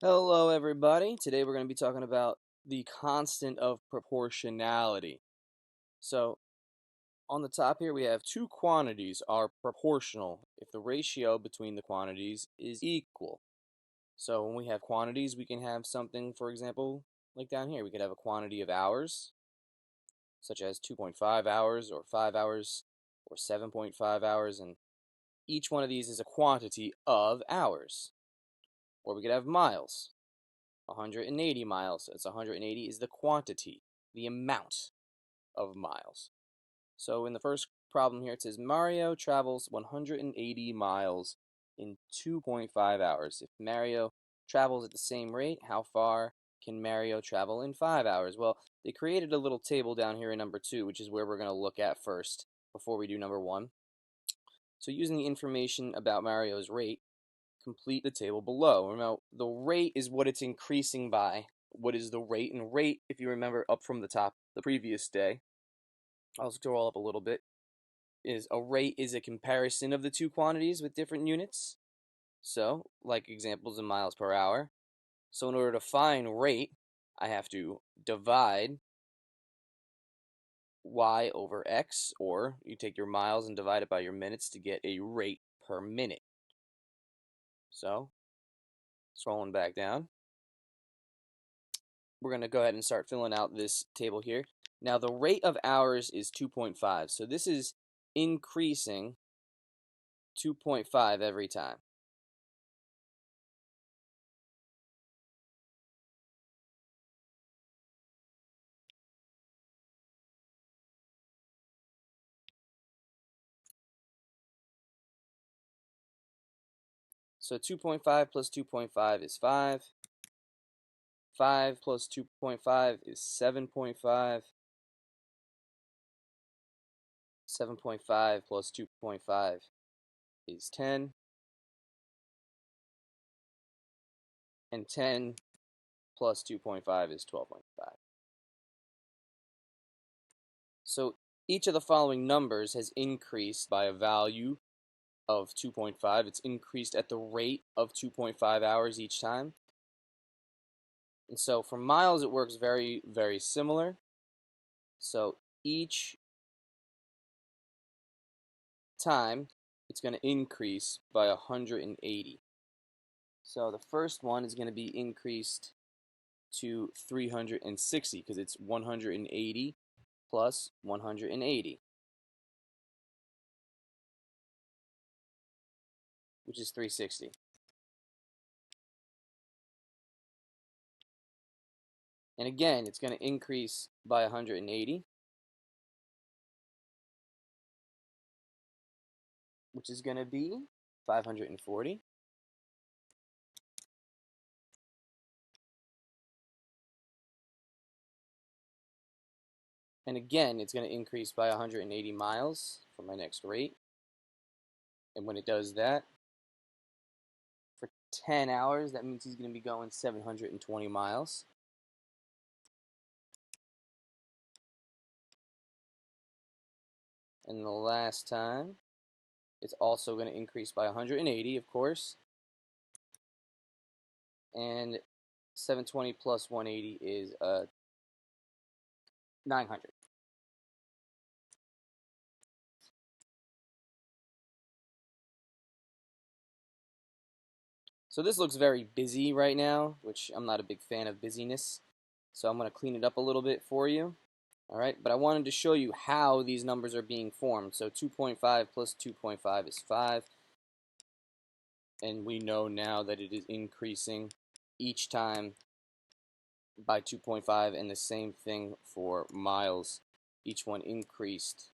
Hello, everybody. Today we're going to be talking about the constant of proportionality. So, on the top here, we have two quantities are proportional if the ratio between the quantities is equal. So, when we have quantities, we can have something, for example, like down here, we could have a quantity of hours, such as 2.5 hours, or 5 hours, or 7.5 hours, and each one of these is a quantity of hours. Or we could have miles. 180 miles. It's 180 is the quantity, the amount of miles. So in the first problem here, it says Mario travels 180 miles in 2.5 hours. If Mario travels at the same rate, how far can Mario travel in 5 hours? Well, they created a little table down here in number 2, which is where we're going to look at first before we do number 1. So using the information about Mario's rate, complete the table below. Now, the rate is what it's increasing by. What is the rate? And rate, if you remember up from the top the previous day, I'll scroll up a little bit, is a rate is a comparison of the two quantities with different units. So, like examples in miles per hour. So in order to find rate, I have to divide y over x, or you take your miles and divide it by your minutes to get a rate per minute. So, scrolling back down, we're going to go ahead and start filling out this table here. Now the rate of hours is 2.5, so this is increasing 2.5 every time. So 2.5 plus 2.5 is 5. 5 plus 2.5 is 7.5. 7.5 plus 2.5 is 10. And 10 plus 2.5 is 12.5. So each of the following numbers has increased by a value of 2.5. It's increased at the rate of 2.5 hours each time. And so for miles, it works very, very similar. So each time, it's going to increase by 180. So the first one is going to be increased to 360 because it's 180 plus 180, which is 360. And again, it's going to increase by 180, which is going to be 540. And again, it's going to increase by 180 miles for my next rate. And when it does that, for 10 hours, that means he's going to be going 720 miles. And the last time, it's also going to increase by 180, of course. And 720 plus 180 is 900. So this looks very busy right now, which I'm not a big fan of busyness. So I'm going to clean it up a little bit for you. All right, but I wanted to show you how these numbers are being formed. So 2.5 plus 2.5 is 5. And we know now that it is increasing each time by 2.5, and the same thing for miles. Each one increased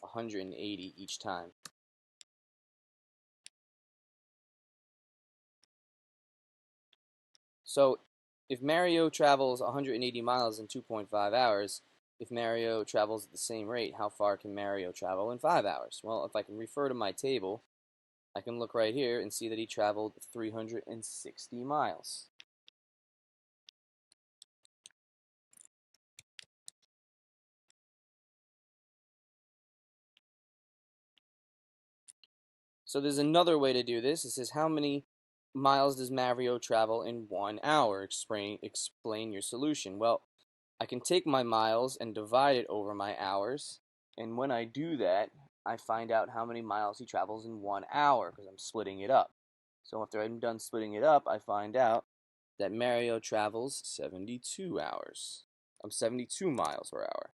180 each time. So if Mario travels 180 miles in 2.5 hours, if Mario travels at the same rate, how far can Mario travel in 5 hours? Well, if I can refer to my table, I can look right here and see that he traveled 360 miles. So there's another way to do this. It says how many miles does Mario travel in 1 hour? Explain your solution. Well, I can take my miles and divide it over my hours, and when I do that, I find out how many miles he travels in 1 hour because I'm splitting it up. So after I'm done splitting it up, I find out that Mario travels 72 hours. 72 miles per hour.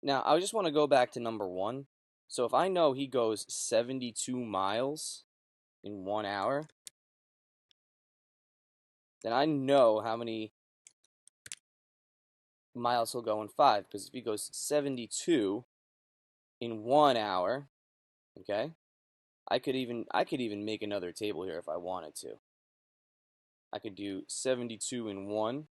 Now, I just want to go back to number one. So if I know he goes 72 miles in 1 hour, then I know how many miles he'll go in 5. Because if he goes 72 in 1 hour, okay, I could even make another table here if I wanted to. I could do 72 in 1.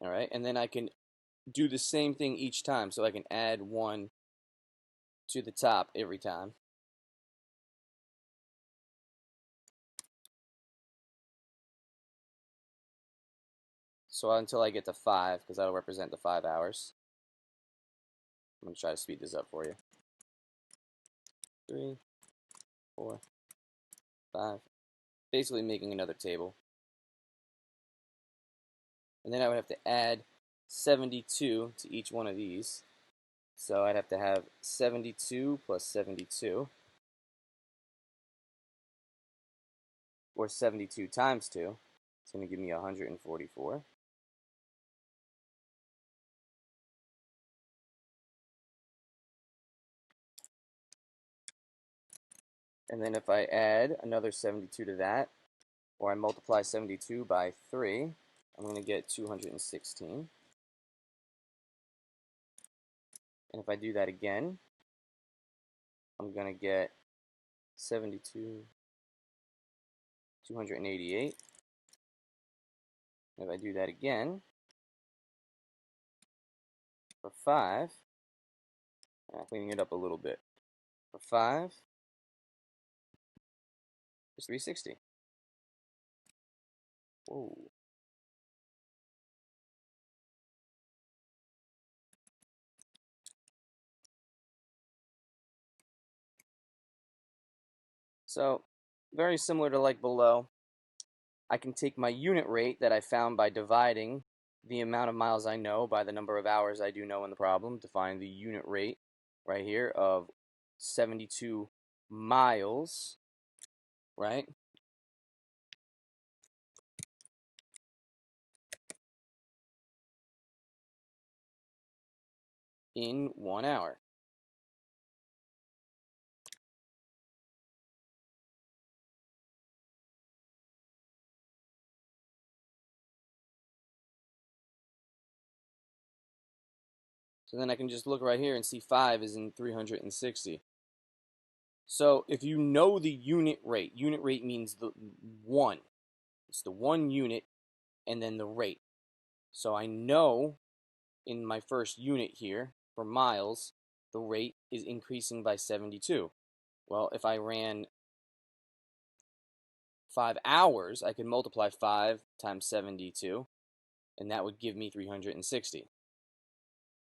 All right, and then I can do the same thing each time. So I can add 1 to the top every time. So until I get to 5, because that'll represent the 5 hours. I'm going to try to speed this up for you. 3, 4, 5. Basically making another table. And then I would have to add 72 to each one of these. So I'd have to have 72 plus 72, or 72 times 2. It's going to give me 144. And then if I add another 72 to that, or I multiply 72 by 3, I'm going to get 216. And if I do that again, I'm going to get 72, 288. And if I do that again, for 5, cleaning it up a little bit, for 5 is 360. Whoa. So, very similar to like below, I can take my unit rate that I found by dividing the amount of miles I know by the number of hours I do know in the problem to find the unit rate right here of 72 miles, right, in 1 hour. So then I can just look right here and see 5 is in 360. So if you know the unit rate means the 1. It's the 1 unit and then the rate. So I know in my first unit here for miles, the rate is increasing by 72. Well, if I ran 5 hours, I could multiply 5 times 72, and that would give me 360.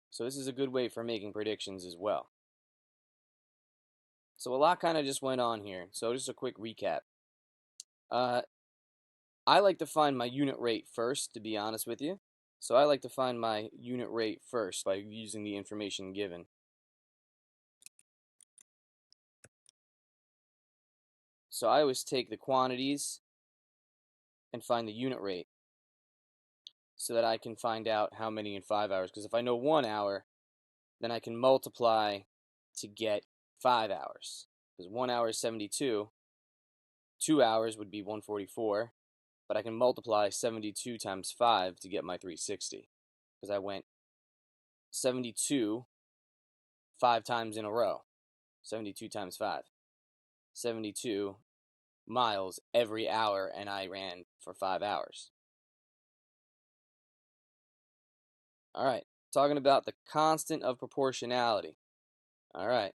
So this is a good way for making predictions as well. So a lot kind of just went on here. So just a quick recap. I like to find my unit rate first, to be honest with you. So I like to find my unit rate first by using the information given. So I always take the quantities and find the unit rate so that I can find out how many in 5 hours. Because if I know 1 hour, then I can multiply to get 5 hours. Because 1 hour is 72, 2 hours would be 144, but I can multiply 72 times 5 to get my 360. Because I went 72 5 times in a row. 72 times 5. 72 miles every hour, and I ran for 5 hours. All right, talking about the constant of proportionality. All right.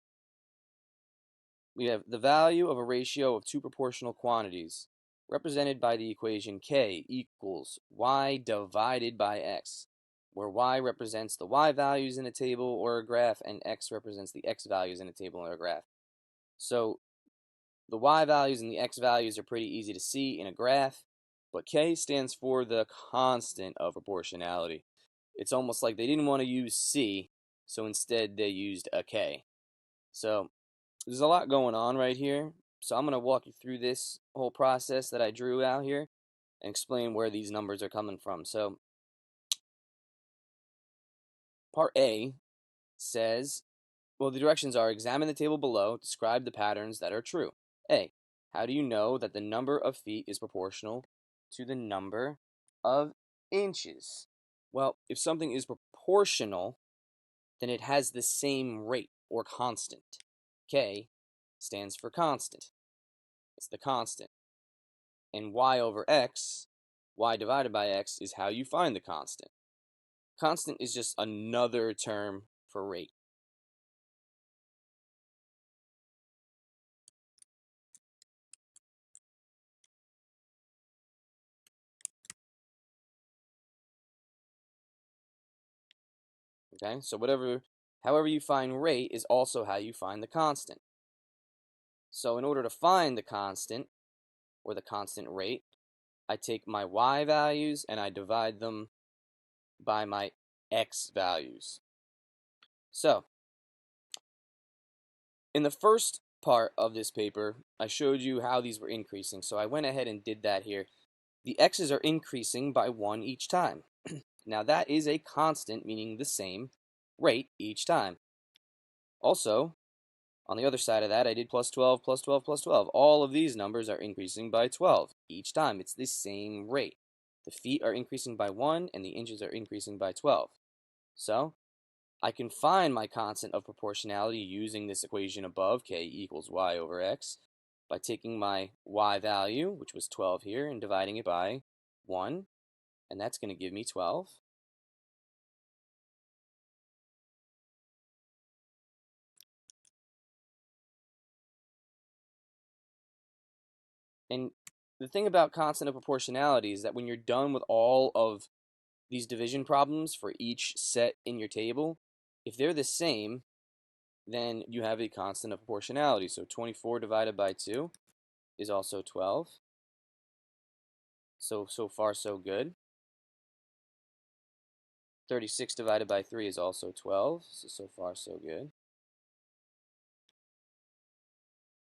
we have the value of a ratio of two proportional quantities represented by the equation k equals y divided by x, where y represents the y values in a table or a graph and x represents the x values in a table or a graph. So the y values and the x values are pretty easy to see in a graph, but k stands for the constant of proportionality. It's almost like they didn't want to use c, so instead they used a k. So there's a lot going on right here. So I'm going to walk you through this whole process that I drew out here and explain where these numbers are coming from. So part A says, well, the directions are examine the table below, describe the patterns that are true. A, how do you know that the number of feet is proportional to the number of inches? Well, if something is proportional, then it has the same rate or constant. K stands for constant. It's the constant. And y over x, y divided by x, is how you find the constant. Constant is just another term for rate. Okay, so however you find rate is also how you find the constant. So in order to find the constant, or the constant rate, I take my y values and I divide them by my x values. So in the first part of this paper, I showed you how these were increasing. So I went ahead and did that here. The x's are increasing by 1 each time. Now that is a constant, meaning the same rate each time. Also, on the other side of that, I did plus 12, plus 12, plus 12. All of these numbers are increasing by 12 each time. It's the same rate. The feet are increasing by 1, and the inches are increasing by 12. So, I can find my constant of proportionality using this equation above, k equals y over x, by taking my y value, which was 12 here, and dividing it by 1, and that's going to give me 12. And the thing about constant of proportionality is that when you're done with all of these division problems for each set in your table, if they're the same, then you have a constant of proportionality. So 24 divided by 2 is also 12. So far so good. 36 divided by 3 is also 12. So far so good.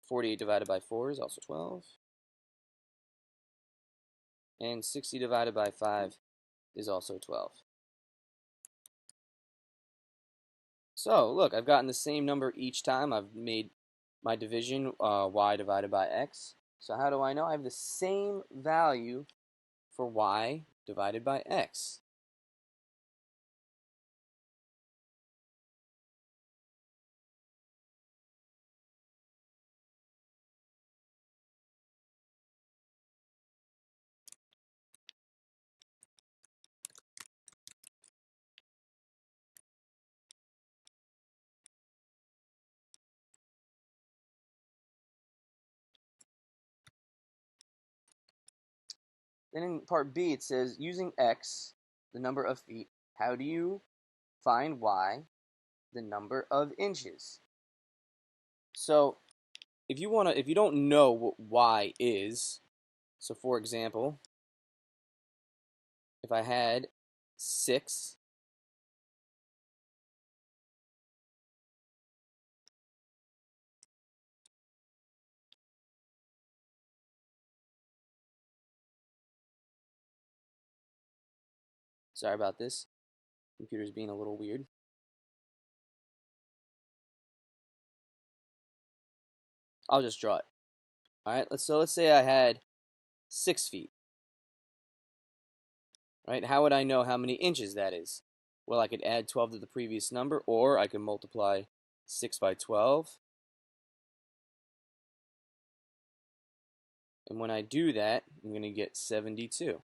48 divided by 4 is also 12. And 60 divided by 5 is also 12. So look, I've gotten the same number each time. I've made my division y divided by x. So how do I know? I have the same value for y divided by x. Then in part B it says, using x, the number of feet, how do you find y, the number of inches? So if you don't know what y is, so for example, if I had 6, sorry about this, computer's being a little weird. I'll just draw it. All right, let's say I had 6 feet. Right? How would I know how many inches that is? Well, I could add 12 to the previous number, or I could multiply 6 by 12. And when I do that, I'm going to get 72.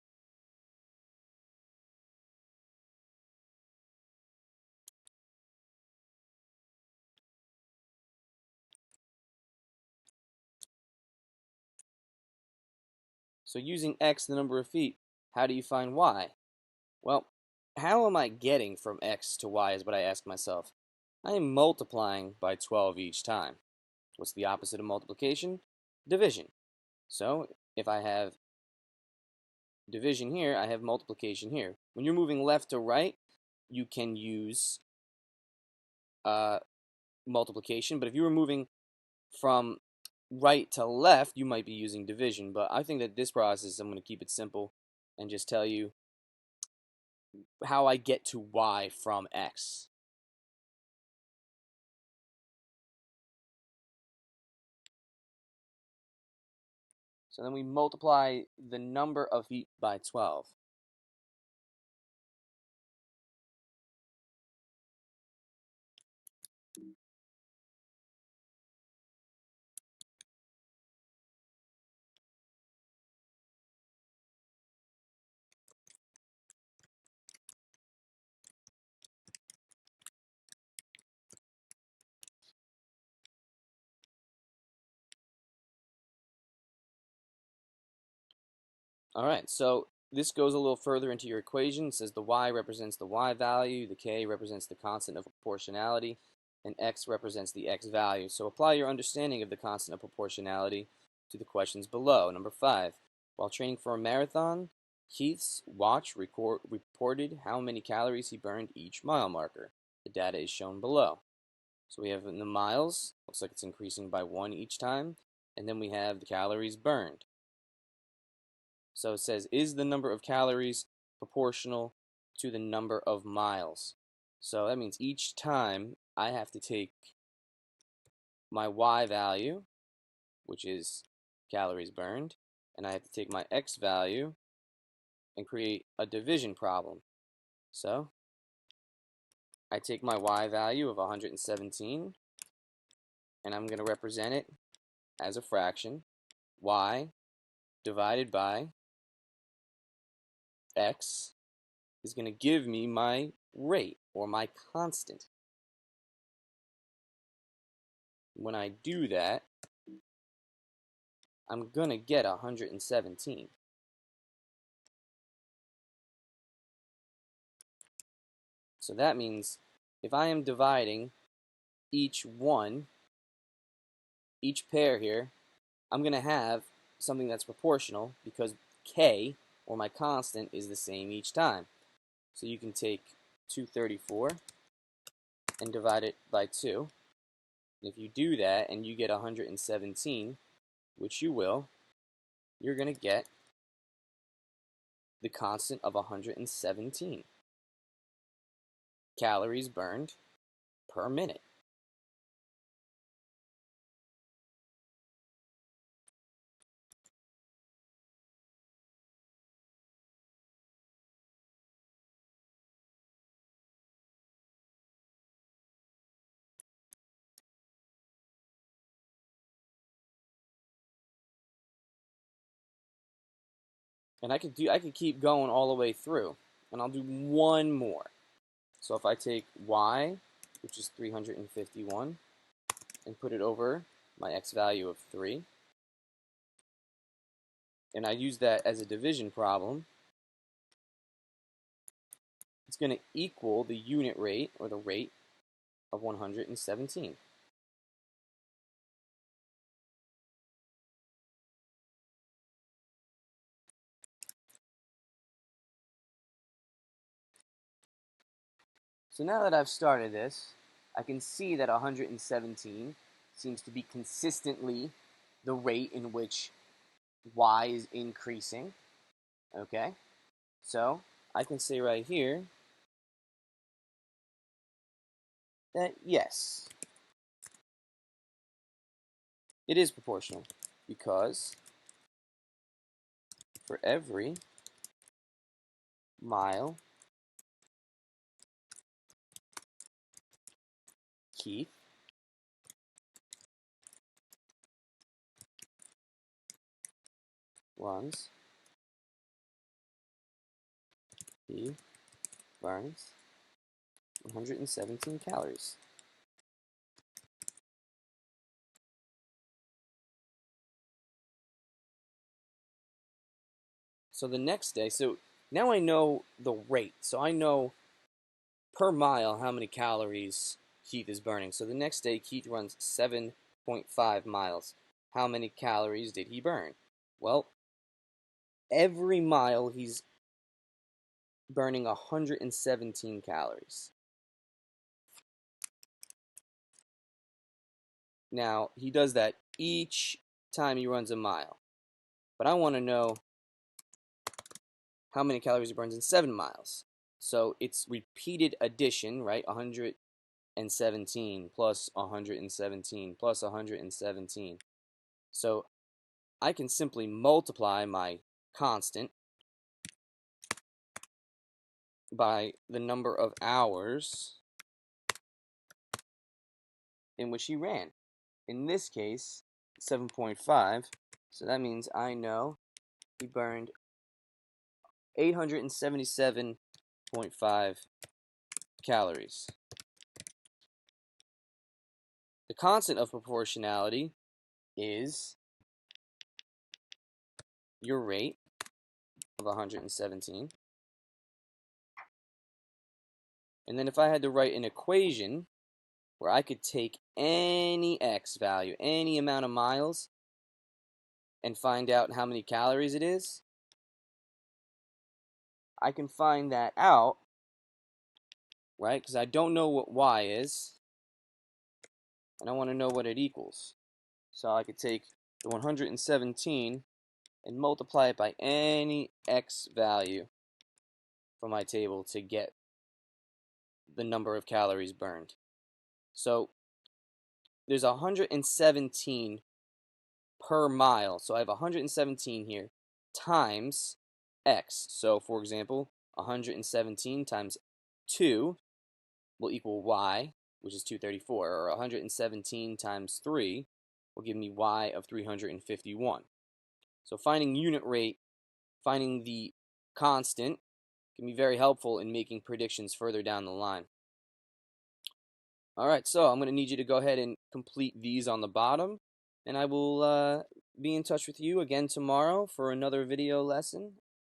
So using x, the number of feet, how do you find y? Well, how am I getting from x to y is what I ask myself. I am multiplying by 12 each time. What's the opposite of multiplication? Division. So if I have division here, I have multiplication here. When you're moving left to right, you can use multiplication, but if you were moving from right to left, you might be using division. But I think that this process, I'm going to keep it simple and just tell you how I get to y from x. So then we multiply the number of feet by 12. All right, so this goes a little further into your equation. It says the y represents the y value, the k represents the constant of proportionality, and x represents the x value. So apply your understanding of the constant of proportionality to the questions below. Number 5. While training for a marathon, Keith's watch reported how many calories he burned each mile marker. The data is shown below. So we have in the miles, looks like it's increasing by 1 each time, and then we have the calories burned. So it says, is the number of calories proportional to the number of miles? So that means each time I have to take my y value, which is calories burned, and I have to take my x value and create a division problem. So I take my y value of 117, and I'm going to represent it as a fraction, y divided by x is going to give me my rate, or my constant. When I do that, I'm going to get 117. So that means if I am dividing each pair here, I'm going to have something that's proportional because k, or my constant, is the same each time. So you can take 234 and divide it by 2. And if you do that and you get 117, which you will, you're going to get the constant of 117 calories burned per minute. And I could keep going all the way through, and I'll do one more. So if I take y, which is 351, and put it over my x value of 3, and I use that as a division problem, it's going to equal the unit rate, or the rate, of 117. So now that I've started this, I can see that 117 seems to be consistently the rate in which y is increasing. Okay? So I can say right here that yes, it is proportional, because for every mile Keith runs, he burns 117 calories. So the next day, so now I know the rate. So I know per mile how many calories Keith is burning. So the next day, Keith runs 7.5 miles. How many calories did he burn? Well, every mile he's burning 117 calories. Now, he does that each time he runs a mile. But I want to know how many calories he burns in 7 miles. So it's repeated addition, right? 117 plus 117 plus 117. So I can simply multiply my constant by the number of hours in which he ran. In this case, 7.5. So that means I know he burned 877.5 calories. The constant of proportionality is your rate of 117. And then if I had to write an equation where I could take any x value, any amount of miles, and find out how many calories it is, I can find that out, right? Because I don't know what y is, and I want to know what it equals. So I could take the 117 and multiply it by any x value from my table to get the number of calories burned. So there's 117 per mile. So I have 117 here times x. So for example, 117 times 2 will equal y, which is 234, or 117 times 3 will give me y of 351. So finding unit rate, finding the constant, can be very helpful in making predictions further down the line. Alright, so I'm going to need you to go ahead and complete these on the bottom, and I will be in touch with you again tomorrow for another video lesson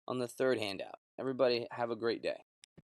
on the third handout. Everybody have a great day.